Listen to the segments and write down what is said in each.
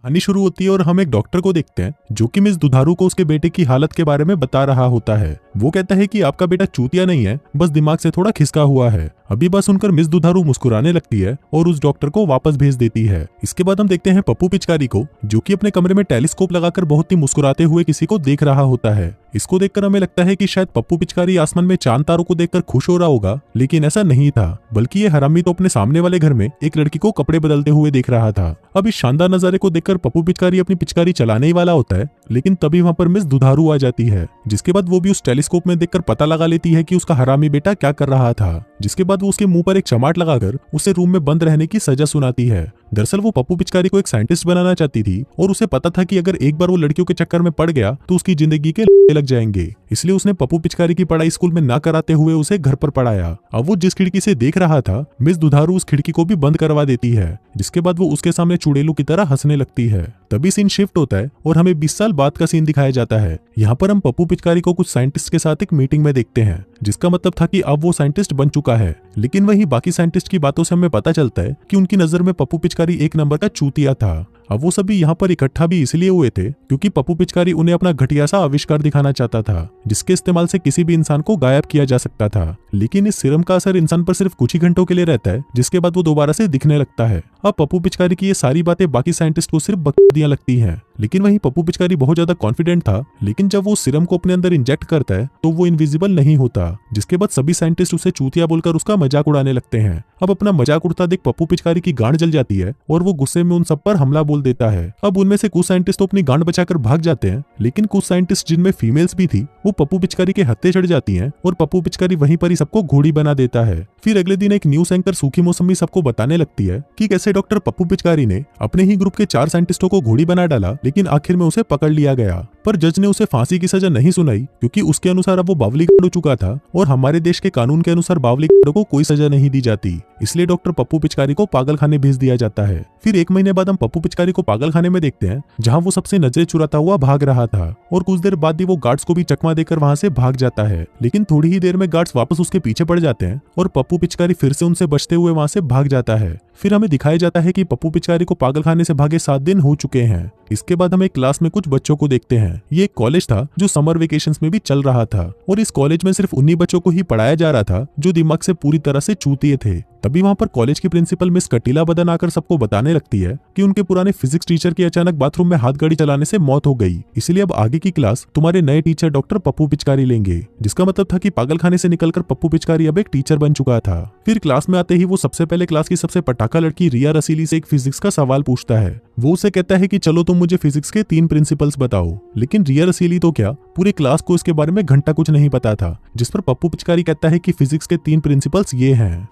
कहानी शुरू होती है और हम एक डॉक्टर को देखते हैं जो कि मिस दुधारू को उसके बेटे की हालत के बारे में बता रहा होता है। वो कहता है कि आपका बेटा चूतिया नहीं है, बस दिमाग से थोड़ा खिसका हुआ है। अभी बात सुनकर मिस दुधारू मुस्कुराने लगती है और उस डॉक्टर को वापस भेज देती है। इसके बाद हम देखते हैं पप्पू पिचकारी को, जो कि अपने कमरे में टेलीस्कोप लगाकर बहुत ही मुस्कुराते हुए किसी को देख रहा होता है। इसको देखकर हमें लगता है कि शायद पप्पू पिचकारी आसमान में चांद तारों को देखकर खुश हो रहा होगा, लेकिन ऐसा नहीं था, बल्कि ये हरामी तो अपने सामने वाले घर में एक लड़की को कपड़े बदलते हुए देख रहा था। अब इस शानदार नजारे को देखकर पप्पू पिचकारी अपनी पिचकारी चलाने ही वाला होता है, लेकिन तभी वहां पर मिस दुधारू आ जाती है। जिसके बाद वो भी उस टेलीस्कोप में देखकर पता लगा लेती है कि उसका हरामी बेटा क्या कर रहा था। जिसके बाद वो उसके मुंह पर एक चमाट लगाकर उसे रूम में बंद रहने की सजा सुनाती है। दरअसल वो पप्पू पिचकारी को एक साइंटिस्ट बनाना चाहती थी और उसे पता था कि अगर एक बार वो लड़कियों के चक्कर में पड़ गया तो उसकी जिंदगी के लग जाएंगे। इसलिए उसने पप्पू पिचकारी की पढ़ाई स्कूल में ना कराते हुए उसे घर पर पढ़ाया। अब वो जिस खिड़की से देख रहा था, मिस दुधारू उस खिड़की को भी बंद करवा देती है। जिसके बाद वो उसके सामने चुड़ैलों की तरह हंसने लगती है। तभी सीन शिफ्ट होता है और हमें 20 साल बाद का सीन दिखाया जाता है। यहाँ पर हम पप्पू पिचकारी को कुछ साइंटिस्ट के साथ एक मीटिंग में देखते हैं, जिसका मतलब था कि अब वो साइंटिस्ट बन चुका है। लेकिन वही बाकी साइंटिस्ट की बातों से हमें पता चलता है कि उनकी नजर में पप्पू पिचकारी एक नंबर का चूतिया था। अब वो सभी यहाँ पर इकट्ठा भी इसलिए हुए थे क्योंकि पप्पू पिचकारी उन्हें अपना घटिया सा आविष्कार दिखाना चाहता था, जिसके इस्तेमाल से किसी भी इंसान को गायब किया जा सकता था। लेकिन इस सीरम का असर इंसान पर सिर्फ कुछ ही घंटों के लिए रहता है, जिसके बाद वो दोबारा से दिखने लगता है। अब पप्पू पिचकारी की ये सारी बातें बाकी साइंटिस्ट को सिर्फ बकवादियां लगती हैं। लेकिन वहीं पप्पू पिचकारी बहुत ज्यादा कॉन्फिडेंट था, लेकिन जब वो सीरम को अपने अंदर इंजेक्ट करता है तो वो इनविजिबल नहीं होता। जिसके बाद सभी साइंटिस्ट उसे चूतिया बोलकर उसका मजाक उड़ाने लगते हैं। अब अपना मजाक उड़ता देख पप्पू पिचकारी की गांड जल जाती है और वो गुस्से में उन सब पर हमला बोल देता है। अब उनमें से कुछ साइंटिस्ट तो अपनी गांड बचाकर भाग जाते हैं, लेकिन कुछ साइंटिस्ट जिनमें फीमेल्स भी थी वो पप्पू पिचकारी के हत्थे चढ़ जाती हैं और पप्पू पिचकारी वहीं पर ही सबको घोड़ी बना देता है। फिर अगले दिन एक न्यूज एंकर सूखी मौसमी सबको बताने लगती है कि कैसे डॉक्टर पप्पू पिचकारी ने अपने ही ग्रुप के 4 साइंटिस्टों को घोड़ी बना डाला, लेकिन आखिर में उसे पकड़ लिया गया। पर जज ने उसे फांसी की सजा नहीं सुनाई क्योंकि उसके अनुसार अब वो बावली कांड हो चुका था और हमारे देश के कानून के अनुसार बावली कांडों को कोई सजा नहीं दी जाती। इसलिए डॉक्टर पप्पू पिचकारी को पागलखाने भेज दिया जाता है। फिर 1 महीने बाद हम पप्पू पिचकारी को पागलखाने में देखते हैं, जहां वो सबसे नजरें चुराता हुआ भाग रहा था और कुछ देर बाद ही वो गार्ड्स को भी चकमा देकर वहां से भाग जाता है। लेकिन थोड़ी ही देर में गार्ड्स वापस उसके पीछे पड़ जाते हैं और पप्पू पिचकारी फिर से उनसे बचते हुए वहां से भाग जाता है। फिर हमें दिखाया जाता है कि पप्पू पिचकारी को पागलखाने से भागे 7 दिन हो चुके हैं। इसके बाद हम एक क्लास में कुछ बच्चों को देखते हैं। ये एक कॉलेज था जो समर वेकेशंस में भी चल रहा था और इस कॉलेज में सिर्फ उन्हीं बच्चों को ही पढ़ाया जा रहा था जो दिमाग से पूरी तरह से चूतिए थे। तभी वहां पर कॉलेज की प्रिंसिपल मिस कटीला बदन आकर सबको बताने लगती है कि उनके पुराने फिजिक्स टीचर की अचानक बाथरूम में हाथ गाड़ी चलाने से मौत हो गई, इसलिए अब आगे की क्लास तुम्हारे नए टीचर डॉक्टर पप्पू पिचकारी लेंगे। जिसका मतलब था कि पागलखाने से निकलकर पप्पू पिचकारी अब एक टीचर बन चुका था। फिर क्लास में आते ही वो सबसे पहले क्लास की सबसे पटाखा लड़की रिया रसीली से एक फिजिक्स का सवाल पूछता है। वो उसे कहता है कि चलो तुम मुझे फिजिक्स के 3 प्रिंसिपल्स बताओ। लेकिन रिया रसीली तो क्या, पूरी क्लास को इसके बारे में घंटा कुछ नहीं पता था। जिस पर पप्पू पिचकारी कहता है कि फिजिक्स के 3 प्रिंसिपल्स ये हैं,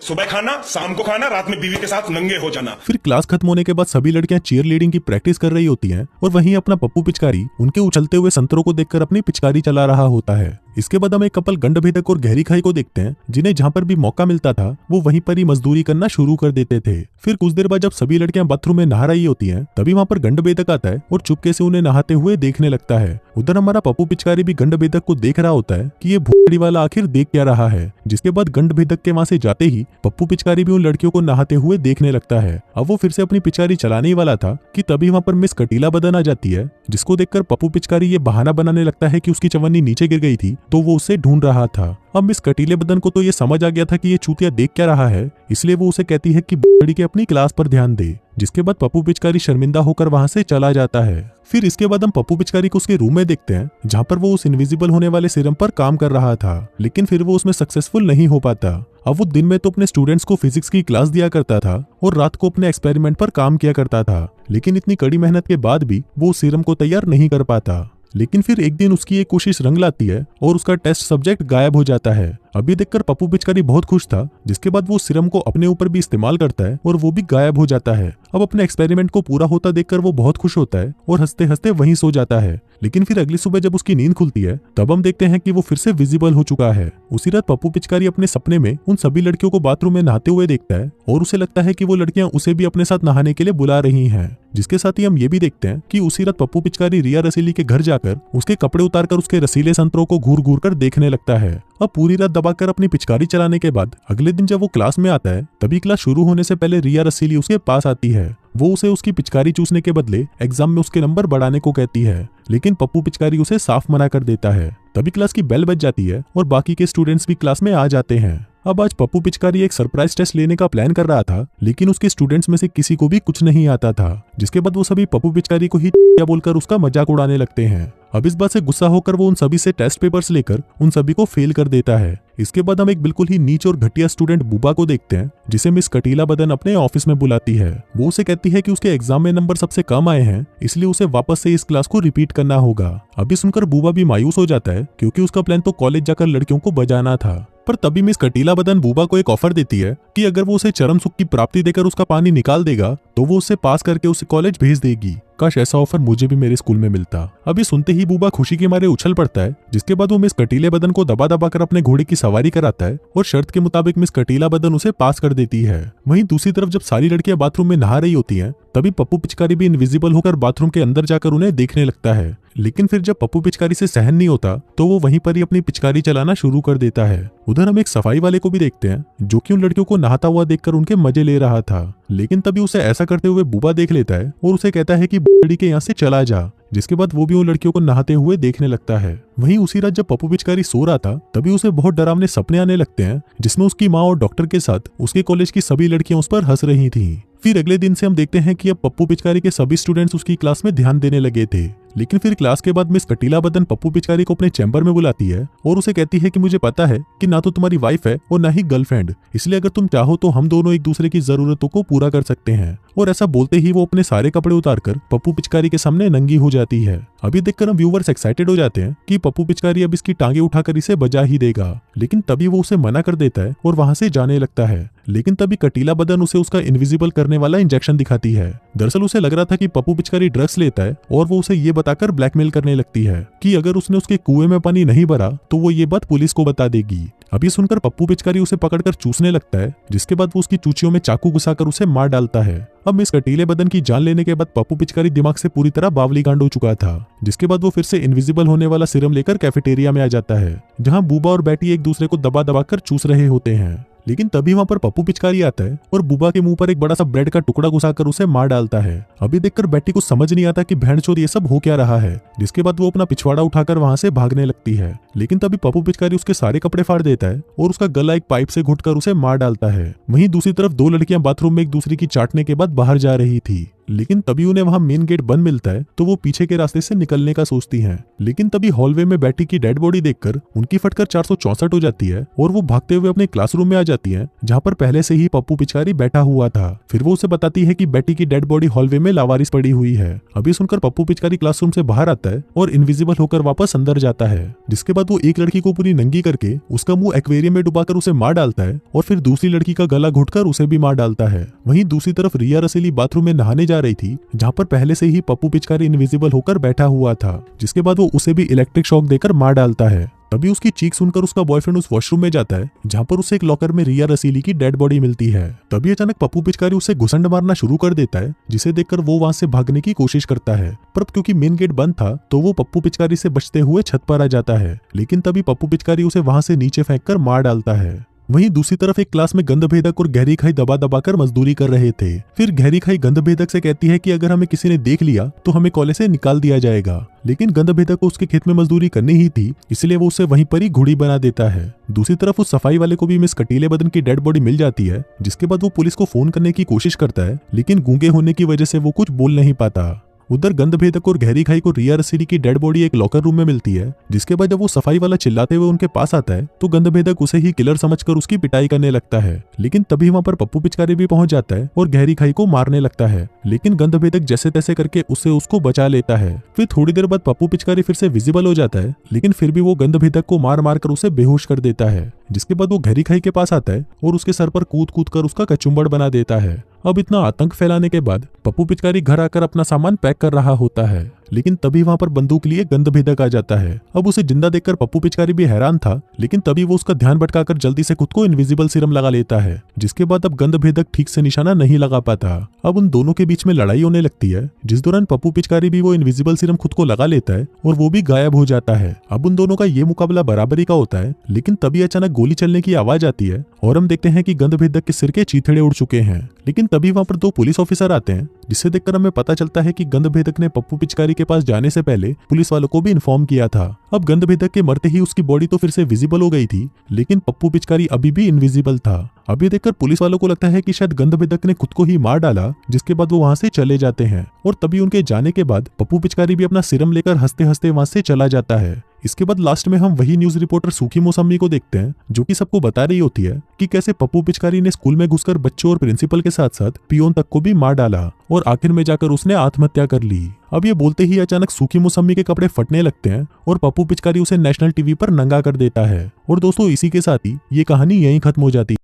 सुबह खाना, शाम को खाना, रात में बीवी के साथ नंगे हो जाना। फिर क्लास खत्म होने के बाद सभी लड़कियां चीयर लीडिंग की प्रैक्टिस कर रही होती हैं और वहीं अपना पप्पू पिचकारी उनके उछलते हुए संतरों को देखकर अपनी पिचकारी चला रहा होता है। इसके बाद हम एक कपल गंडभेदक और गहरी खाई को देखते हैं, जिन्हें जहां पर भी मौका मिलता था वो वहीं पर ही मजदूरी करना शुरू कर देते थे। फिर कुछ देर बाद जब सभी लड़कियां बाथरूम में नहा रही होती हैं, तभी वहां पर गंडभेदक आता है और चुपके से उन्हें नहाते हुए देखने लगता है। उधर हमारा पप्पू पिचकारी भी गंडभेदक को देख रहा होता है कि ये भूखड़ी वाला आखिर देख क्या रहा है। जिसके बाद गंडभेदक के वहां से जाते ही पप्पू पिचकारी भी उन लड़कियों को नहाते हुए देखने लगता है। अब वो फिर से अपनी पिचकारी चलाने ही वाला था कि तभी वहां पर मिस कटीला बदन आ जाती है, जिसको देखकर पप्पू पिचकारी ये बहाना बनाने लगता है कि उसकी चवन्नी नीचे गिर गई थी तो वो उसे ढूंढ रहा था। अब मिस कटीले बदन को तो ये समझ आ गया था कि ये चूतिया देख क्या रहा है, इसलिए वो उसे कहती है कि बड़ी के अपनी क्लास पर ध्यान दे। जिसके बाद पप्पू पिचकारी शर्मिंदा होकर वहां से चला जाता है। फिर इसके बाद हम पप्पू पिचकारी को उसके रूम में देखते हैं, जहां पर वो उस इनविजिबल होने वाले सीरम पर काम कर रहा था, लेकिन फिर वो उसमें सक्सेसफुल नहीं हो पाता। अब वो दिन में तो अपने स्टूडेंट्स को फिजिक्स की क्लास दिया करता था और रात को अपने एक्सपेरिमेंट पर काम किया करता था, लेकिन इतनी कड़ी मेहनत के बाद भी वो सीरम को तैयार नहीं कर पाता। लेकिन फिर एक दिन उसकी एक कोशिश रंग लाती है और उसका टेस्ट सब्जेक्ट गायब हो जाता है। अभी देखकर पप्पू पिचकारी बहुत खुश था। जिसके बाद वो सीरम को अपने ऊपर भी इस्तेमाल करता है और वो भी गायब हो जाता है। अब अपने एक्सपेरिमेंट को पूरा होता देखकर वो बहुत खुश होता है और हंसते हंसते वहीं सो जाता है। लेकिन फिर अगली सुबह जब उसकी नींद खुलती है तब हम देखते हैं कि वो फिर से विजिबल हो चुका है। उसी रात पप्पू पिचकारी अपने सपने में उन सभी लड़कियों को बाथरूम में नहाते हुए देखता है और उसे लगता है कि वो लड़कियां उसे भी अपने साथ नहाने के लिए बुला रही हैं। जिसके साथ ही हम ये भी देखते हैं कि उसी रात पप्पू पिचकारी रिया रसीली के घर जाकर उसके कपड़े उतारकर उसके रसीले संतरों को घूर घूर कर देखने लगता है अब पूरी रात दबाकर अपनी पिचकारी चलाने के बाद अगले दिन जब वो क्लास में आता है तभी क्लास शुरू होने से पहले रिया रसीली उसके पास आती है। वो उसे उसकी पिचकारी चूसने के बदले एग्जाम में उसके नंबर बढ़ाने को कहती है, लेकिन पप्पू पिचकारी उसे साफ मना कर देता है। तभी क्लास की बेल बज जाती है और बाकी के स्टूडेंट्स भी क्लास में आ जाते हैं। अब आज पप्पू पिचकारी एक सरप्राइज टेस्ट लेने का प्लान कर रहा था, लेकिन उसके स्टूडेंट्स में से किसी को भी कुछ नहीं आता था, जिसके बाद वो सभी पप्पू पिचकारी को ही बोलकर उसका मजाक उड़ाने लगते हैं। अब इस बात से गुस्सा होकर वो उन सभी से टेस्ट पेपर्स लेकर उन सभी को फेल कर देता है। इसके बाद हम एक बिल्कुल ही नीच और घटिया स्टूडेंट बुबा को देखते हैं, जिसे मिस कटीला बदन अपने ऑफिस में बुलाती है। वो उसे कहती है कि उसके एग्जाम में नंबर सबसे कम आए हैं, इसलिए उसे वापस से इस क्लास को रिपीट करना होगा। अभी सुनकर बुबा भी मायूस हो जाता है, क्योंकि उसका प्लान तो कॉलेज जाकर लड़कियों को बजाना था। पर तभी मिस कटीला बदन बुबा को एक ऑफर देती है कि अगर वो उसे चरम सुख की प्राप्ति देकर उसका पानी निकाल देगा तो वो उसे पास करके उसे कॉलेज भेज देगी। काश ऐसा ऑफर मुझे भी मेरे स्कूल में मिलता। अभी सुनते ही बुबा खुशी के मारे उछल पड़ता है, जिसके बाद वो मिस कटीले बदन को दबा दबा कर अपने घोड़े की सवारी कराता है और शर्त के मुताबिक मिस कटीला बदन उसे पास कर देती है। वहीं दूसरी तरफ जब सारी लड़कियां बाथरूम में नहा रही होती हैं, तभी पप्पू पिचकारी भी इनविजिबल होकर बाथरूम के अंदर जाकर उन्हें देखने लगता है। लेकिन फिर जब पप्पू पिचकारी से सहन नहीं होता तो वो वहीं पर ही अपनी पिचकारी चलाना शुरू कर देता है। उधर हम एक सफाई वाले को भी देखते हैं, जो कि उन लड़कियों को नहाता हुआ देखकर उनके मजे ले रहा था। लेकिन तभी उसे ऐसा करते हुए बुबा देख लेता है और उसे कहता है कि बड़ी के यहाँ से चला जा, जिसके बाद वो भी उन लड़कियों को नहाते हुए देखने लगता है। वहीं उसी रात जब पप्पू पिचकारी सो रहा था तभी उसे बहुत डरावने सपने आने लगते हैं, जिसमें उसकी माँ और डॉक्टर के साथ उसके कॉलेज की सभी लड़कियां उस पर हंस रही थीं। फिर अगले दिन से हम देखते हैं कि अब पप्पू पिचकारी के सभी स्टूडेंट्स उसकी क्लास में ध्यान देने लगे थे। लेकिन फिर क्लास के बाद मिस कटीला बदन पप्पू पिचकारी को अपने चैम्बर में बुलाती है और उसे कहती है कि मुझे पता है कि ना तो तुम्हारी वाइफ है और ना ही गर्लफ्रेंड, इसलिए अगर तुम चाहो तो हम दोनों एक दूसरे की जरूरतों को पूरा कर सकते हैं। और ऐसा बोलते ही वो अपने सारे कपड़े उतारकर पप्पू पिचकारी के सामने नंगी हो जाती है। अभी देखकर हम व्यूवर्स एक्साइटेड हो जाते हैं कि पप्पू पिचकारी अब इसकी टांगे उठाकर इसे बजा ही देगा, लेकिन तभी वो उसे मना कर देता है और वहां से जाने लगता है। लेकिन तभी कटीला बदन उसे उसका इनविजिबल करने वाला इंजेक्शन दिखाती है। दरअसल उसे लग रहा था कि पप्पू पिचकारी ड्रग्स लेता है और वो उसे ये बताकर ब्लैकमेल करने लगती है कि अगर उसने उसके कुएं में पानी नहीं भरा तो वो ये बात पुलिस को बता देगी। अभी सुनकर पप्पू पिचकारी उसे पकड़कर चूसने लगता है, जिसके बाद वो उसकी चूचियों में चाकू घुसाकर उसे मार डालता है। अब मिस कटीले बदन की जान लेने के बाद पप्पू पिचकारी दिमाग से पूरी तरह बावली गांड हो चुका था, जिसके बाद वो फिर से इनविजिबल होने वाला सीरम लेकर कैफेटेरिया में आ जाता है, जहां बूबा और बैटी एक दूसरे को दबा दबाकर चूस रहे होते हैं। लेकिन तभी वहां पर पप्पू पिचकारी आता है और बुबा के मुंह पर एक बड़ा सा ब्रेड का टुकड़ा घुसाकर उसे मार डालता है। अभी देखकर बैटी को समझ नहीं आता कि भैंचोद ये सब हो क्या रहा है, जिसके बाद वो अपना पिछवाड़ा उठाकर वहां से भागने लगती है। लेकिन तभी पप्पू पिचकारी उसके सारे कपड़े फाड़ देता है और उसका गला एक पाइप से घुटकर उसे मार डालता है। वहीं दूसरी तरफ दो लड़कियां बाथरूम में एक दूसरे की चाटने के बाद बाहर जा रही थी, लेकिन तभी उन्हें वहां मेन गेट बंद मिलता है तो वो पीछे के रास्ते से निकलने का सोचती हैं। लेकिन तभी हॉलवे में बैटी की डेड बॉडी देखकर उनकी फटकर 464 हो जाती है और वो भागते हुए अपने क्लासरूम में आ जाती हैं, जहां पर पहले से ही पप्पू पिचकारी बैठा हुआ था। फिर वो उसे बताती है कि बैटी की डेड बॉडी हॉलवे में लावारिस पड़ी हुई है। अभी सुनकर पप्पू पिचकारी क्लासरूम से बाहर आता है और इनविजिबल होकर वापस अंदर जाता है, जिसके बाद वो एक लड़की को पूरी नंगी करके उसका मुंह एक्वेरियम में डुबाकर उसे मार डालता है और फिर दूसरी लड़की का गला घुटकर उसे भी मार डालता है। वहीं दूसरी तरफ रिया रसीली बाथरूम में नहाने जा रही थी, जहां पर पहले से ही पप्पू पिचकारी इनविजिबल होकर बैठा हुआ था, जिसके बाद वो उसे भी इलेक्ट्रिक शॉक देकर मार डालता है। तभी उसकी चीख सुनकर उसका बॉयफ्रेंड उस वॉशरूम में जाता है, जहां पर उसे एक लॉकर में रिया रसीली की डेड बॉडी मिलती है। तभी अचानक पप्पू पिचकारी उसे घुसंड मारना शुरू कर देता है, जिसे देखकर वो वहां से भागने की कोशिश करता है, पर क्योंकि मेन गेट बंद था तो वो पप्पू पिचकारी से बचते हुए छत पर आ जाता है। लेकिन तभी पप्पू पिचकारी उसे वहां से नीचे फेंककर मार डालता है। वहीं दूसरी तरफ एक क्लास में गंधभेदक और गहरी खाई दबा दबाकर मजदूरी कर रहे थे। फिर गहरी खाई गंधभेदक से कहती है कि अगर हमें किसी ने देख लिया तो हमें कॉलेज से निकाल दिया जाएगा। लेकिन गंधभेदक को उसके खेत में मजदूरी करनी ही थी, इसलिए वो उसे वहीं पर ही घुड़ी बना देता है। दूसरी तरफ उस सफाई वाले को भी मिस कटीले बदन की डेड बॉडी मिल जाती है, जिसके बाद वो पुलिस को फोन करने की कोशिश करता है, लेकिन गूंगे होने की वजह से वो कुछ बोल नहीं पाता। उधर गंधभेदक और गहरी खाई को रिया रसीली की डेड बॉडी एक लॉकर रूम में मिलती है, जिसके बाद जब वो सफाई वाला चिल्लाते हुए उनके पास आता है तो गंधभेदक उसे ही किलर समझकर उसकी पिटाई करने लगता है। लेकिन तभी वहां पर पप्पू पिचकारी भी पहुंच जाता है और गहरी खाई को मारने लगता है, लेकिन गंधभेदक जैसे तैसे करके उसको बचा लेता है। फिर थोड़ी देर बाद पप्पू पिचकारी फिर से विजिबल हो जाता है, लेकिन फिर भी वो गंधभेदक को मार मार कर उसे बेहोश कर देता है, जिसके बाद वो गहरी खाई के पास आता है और उसके सर पर कूद कूद कर उसका कचुम्बड़ बना देता है। अब इतना आतंक फैलाने के बाद पप्पू पिचकारी घर आकर अपना सामान पैक कर रहा होता है, लेकिन तभी वहां पर बंदूक लिए गंधभेदक आ जाता है। अब उसे जिंदा देखकर पप्पू पिचकारी भी हैरान था, लेकिन तभी वो उसका ध्यान भटकाकर जल्दी से खुद को इनविजिबल सीरम लगा लेता है, जिसके बाद अब गंधभेदक ठीक से निशाना नहीं लगा पाता। अब उन दोनों के बीच में लड़ाई होने लगती है, जिस दौरान पप्पू पिचकारी भी वो इनविजिबल सीरम खुद को लगा लेता है और वो भी गायब हो जाता है। अब उन दोनों का ये मुकाबला बराबरी का होता है, लेकिन तभी अचानक गोली चलने की आवाज आती है और हम देखते हैं कि गंधभेदक के सिर के चीथड़े उड़ चुके हैं। लेकिन तभी वहां पर दो पुलिस ऑफिसर आते हैं, जिसे देखकर हमें पता चलता है कि गंधभेदक ने पप्पू पिचकारी के पास जाने से पहले पुलिस वालों को भी इन्फॉर्म किया था। अब गंधभेदक के मरते ही उसकी बॉडी तो फिर से विजिबल हो गई थी, लेकिन पप्पू पिचकारी अभी भी इनविजिबल था। अब ये देखकर पुलिस वालों को लगता है कि शायद गंधभेदक ने खुद को ही मार डाला, जिसके बाद वो वहां से चले जाते हैं। और तभी उनके जाने के बाद पप्पू पिचकारी भी अपना सिरम लेकर हंसते हंसते वहां से चला जाता है। इसके बाद लास्ट में हम वही न्यूज रिपोर्टर सूखी मौसम्मी को देखते हैं, जो कि सबको बता रही होती है कि कैसे पप्पू पिचकारी ने स्कूल में घुसकर बच्चों और प्रिंसिपल के साथ साथ पियोन तक को भी मार डाला और आखिर में जाकर उसने आत्महत्या कर ली। अब ये बोलते ही अचानक सूखी मौसम्मी के कपड़े फटने लगते हैं और पप्पू पिचकारी उसे नेशनल टीवी पर नंगा कर देता है। और दोस्तों, इसी के साथ ही ये कहानी यहीं खत्म हो जाती है।